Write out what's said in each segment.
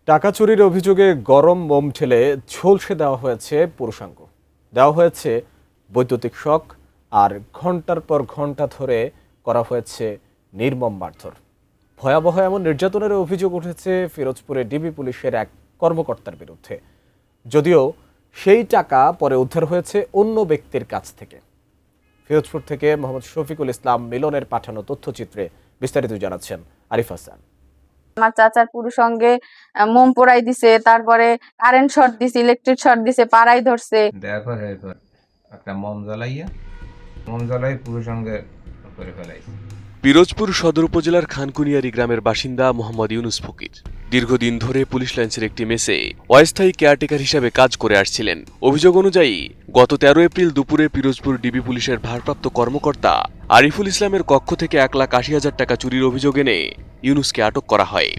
টাকা চুরির অভিযোগে গরম মোম ঢেলে ঝলসে দেওয়া হয়েছে পুরুষাঙ্গ। দেওয়া হয়েছে বৈদ্যুতিক শক, আর ঘন্টার পর ঘন্টা ধরে করা হয়েছে নির্মম মারধর। ভয়াবহ এমন নির্যাতনের অভিযোগ উঠেছে ফিরোজপুরে ডিবি পুলিশের এক কর্মকর্তার বিরুদ্ধে। যদিও সেই টাকা পরে উদ্ধার হয়েছে অন্য ব্যক্তির কাছ থেকে। ফিরোজপুর থেকে মোহাম্মদ শফিকুল ইসলাম মিলনের পাঠানো তথ্যচিত্রে বিস্তারিত জানাচ্ছেন আরিফ হাসান। আমার চাচার পুরুষ সঙ্গে মোম পোড়াই দিছে, তারপরে কারেন্ট শর্ট দিছে, ইলেকট্রিক শর্ট দিছে, পাড়াই ধরছে। এরপর একটা মোম জ্বালাই পুরুষ সঙ্গে করে ফেলাইছে। পিরোজপুর সদর উপজেলার খানকুনিয়ারি গ্রামের বাসিন্দা মোহাম্মদ ইউনুস ফকির দীর্ঘদিন ধরে পুলিশ লাইন্সের একটি মেসে অস্থায়ী কেয়ারটেকার হিসেবে কাজ করে আসছিলেন। অভিযোগ অনুযায়ী গত 13 এপ্রিল দুপুরে পিরোজপুর ডিবি পুলিশের ভারপ্রাপ্ত কর্মকর্তা আরিফুল ইসলামের কক্ষ থেকে 1,80,000 টাকা চুরির অভিযোগ এনে ইউনুসকে আটক করা হয়।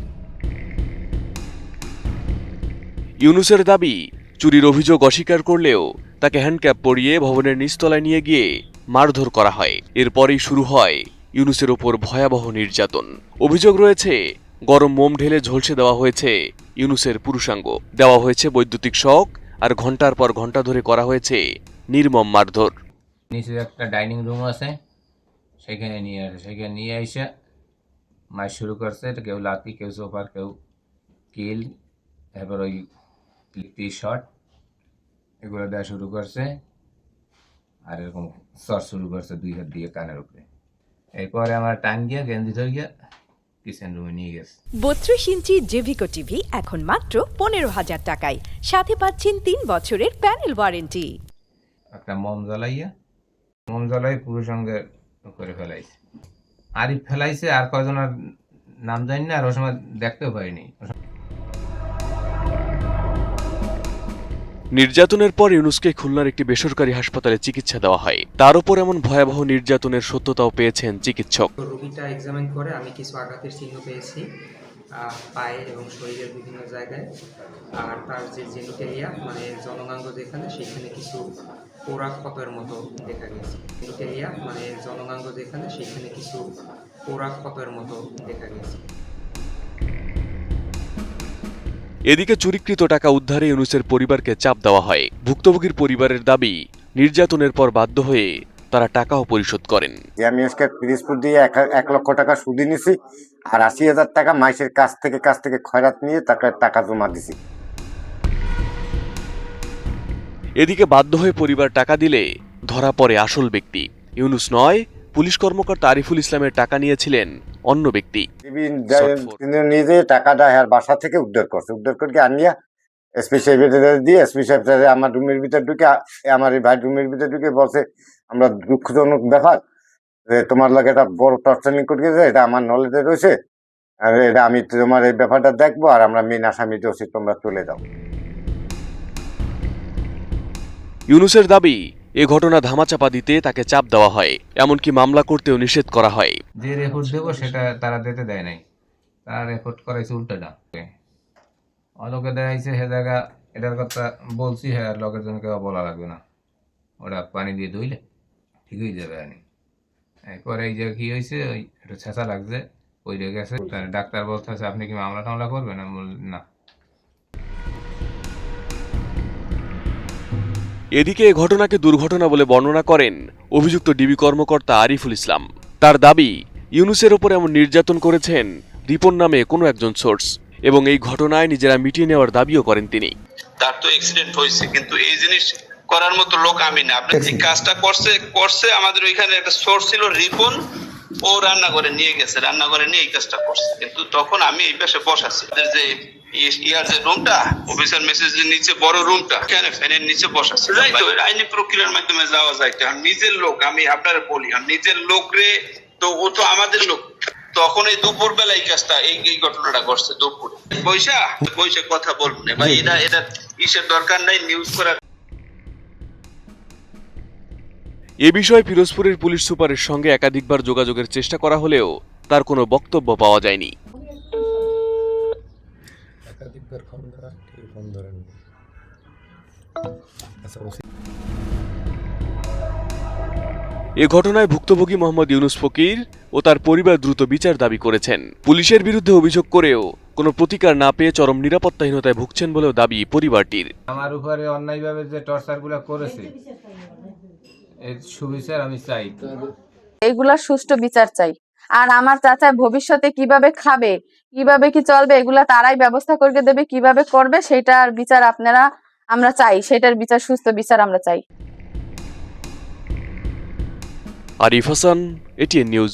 ইউনুসের দাবি, চুরির অভিযোগ অস্বীকার করলেও তাকে হ্যান্ডক্যাপ পরিয়ে ভবনের নিচতলায় নিয়ে গিয়ে মারধর করা হয়। এরপরেই শুরু হয় ইউনুসের ওপর ভয়াবহ নির্যাতন। অভিযোগ রয়েছে, গরম মোম ঢেলে ঝলসে দেওয়া হয়েছে ইউনুসের পুরুষাঙ্গ, দেওয়া হয়েছে বৈদ্যুতিক শক, আর ঘন্টার পর ঘন্টা ধরে করা হয়েছে নির্মম মারধর। নিচে একটা ডাইনিং রুম আছে, সেখানে নিয়ে এসে মার শুরু করছে। কেউ লাতি, কেউ সোফার, কেউ কিল, তারপর ওই টি শর্ট এগুলো দেওয়া শুরু করছে। আর এরকম সর শুরু করছে 2 হাত দিয়ে কানের উপরে। এরপরে আমার টান গিয়ে গেঞ্জি ধরে গিয়ে কিচেন রুমে নিয়ে গেছে। 32 ইঞ্চি জেভিকো টিভি এখন মাত্র 15,000 টাকায়, সাথে পাচ্ছেন 3 বছরের প্যানেল ওয়ারেন্টি। একটা মোম জ্বালাই পুরুষ সঙ্গে করে ফেলাইছে। আরিফ ফেলাইছে, আর কয়জনের নাম জানি না, আর ওই সময় দেখতেও পাইনি। নির্যাতনের পর ইউনুসকে খুলনার একটি বেসরকারি হাসপাতালে চিকিৎসা দেওয়া হয়। তার উপর এমন ভয়াবহ নির্যাতনের সত্যতাও পেয়েছেন চিকিৎসক। রোগীটা এক্সামিন করে আমি কিছু আঘাতের চিহ্ন পেয়েছি পায়ে এবং শরীরের বিভিন্ন জায়গায়। আর তার যে জেনিটালিয়া মানে জননাঙ্গ যেখানে, সেখানে কিছু পোড়া ক্ষতের মতো দেখা গেছে। এদিকে চুরিকৃত টাকা উদ্ধারে ইউনুসের পরিবারকে চাপ দেওয়া হয়। ভুক্তভোগীর পরিবারের দাবি, নির্যাতনের পর বাধ্য হয়ে তারা টাকাও পরিশোধ করেন। আমি আজকে পিরিজপুর দিয়ে 1 লক্ষ টাকা সুদি নিছি, আর 80,000 টাকা মাইসের কাছ থেকে খয়রাত নিয়ে তাকে টাকা জমা দিছি। এদিকে বাধ্য হয়ে পরিবার টাকা দিলে ধরা পড়ে আসল ব্যক্তি। ইউনুস নয়, পুলিশ কর্মকর্তা আরিফুল ইসলামের টাকা নিয়েছিলেন অন্য ব্যক্তি। তিনি নিজে টাকাটা বাসা থেকে উদ্ধার করে আনিয়া এসপি সাহেবের দিয়ে, এসপি সাহেব আমার রুমের ভিতর ঢুকে, আমার এই ভাই রুমের ভিতর ঢুকে বলছে, আমরা দুঃখজনক ব্যাপার যে তোমার লাগে একটা বড় টর্চারিং করে গেছে, এটা আমার নলেজে রয়েছে, আর এটা আমি তোমার এই ব্যাপারটা দেখবো, আর আমরা মেন আসামি দোষী, তোমরা চলে যাও। ইউনুসের দাবি, এ ঘটনা ধামাচাপা দিতে তাকে চাপ দেওয়া হয়, এমনকি মামলা করতেও নিষেধ করা হয়। যে রেকর্ড দেবো সেটা তারা দিতে দেয় নাই, তারা রেকর্ড করাইছে উল্টাটা। অলোকে দেখাইছে হে জায়গা, এটার কথা বলছি, হ্যাঁ লোকের জন্য কেউ বলা লাগবে না, ওটা পানি দিয়ে ধুইলে ঠিক হয়ে যাবে। আনি এরপরে এই যে কি হয়েছে, ওই একটু ছেঁচা লাগছে, ওই গেছে। ডাক্তার বলতেছে আপনি কি মামলা টামলা করবেন? না। এদিকে এ ঘটনাকে দুর্ঘটনা বলে বর্ণনা করেন অভিযুক্ত ডিবি কর্মকর্তা আরিফুল ইসলাম। তার দাবি, ইউনুসের ওপর এমন নির্যাতন করেছেন রিপন নামে কোনো একজন সোর্স, এবং এই ঘটনায় নিজেরা মিটিয়ে নেওয়ার দাবিও করেন তিনি। তার তো অ্যাক্সিডেন্ট হয়েছে, কিন্তু এই জিনিস করার মতো লোক আমি না। আপনি যে কাজটা করছে আমাদের ওইখানে একটা সোর্স ছিল রিপন, ও রান্নাঘরে নিয়ে গেছে, রান্নাঘরে নিয়ে এই কাজটা করছে। কিন্তু তখন আমি এই পাশে বসাছি, যে ইয়ার যে রুমটা, অফিসার মেসেজের নিচে বড় রুমটা, এখানে ফ্যানের নিচে বসাছি। তো আইনি প্রক্রিয়ার মাধ্যমে যাওয়া যায়। নিজের লোক, আমি আপনার বলি, নিজের লোক রে, তো ও তো আমাদের লোক। তখন এই দুপুর বেলা এই কাজটা, এই ঘটনাটা ঘটছে দুপুরে। পয়সা কথা বলবেন ভাই, এটা ইসের দরকার নাই নিউজ করার। এ বিষয়ে পিরোজপুরের পুলিশ সুপারের সঙ্গে একাধিকবার যোগাযোগের চেষ্টা করা হলেও তার কোনো বক্তব্য পাওয়া যায়নি। এ ঘটনায় ভুক্তভোগী মোহাম্মদ ইউনুস ফকির ও তার পরিবার দ্রুত বিচার দাবি করেছেন। পুলিশের বিরুদ্ধে অভিযোগ করেও কোনো প্রতিকার না পেয়ে চরম নিরাপত্তাহীনতায় ভুগছেন বলেও দাবি পরিবারটির। আমার উপরে অন্যায়ভাবে যে টর্চারগুলো করেছে এর সুবিচার আমি চাই। এগুলা সুষ্ঠু বিচার চাই। আর আমার চাচা ভবিষ্যতে কিভাবে খাবে, কিভাবে কি চলবে, এগুলা তারাই ব্যবস্থা করে দেবে, কিভাবে করবে সেটার বিচার আমরা চাই, সেটার বিচার, সুস্থ বিচার আমরা চাই। Arif Hasan, ATN news.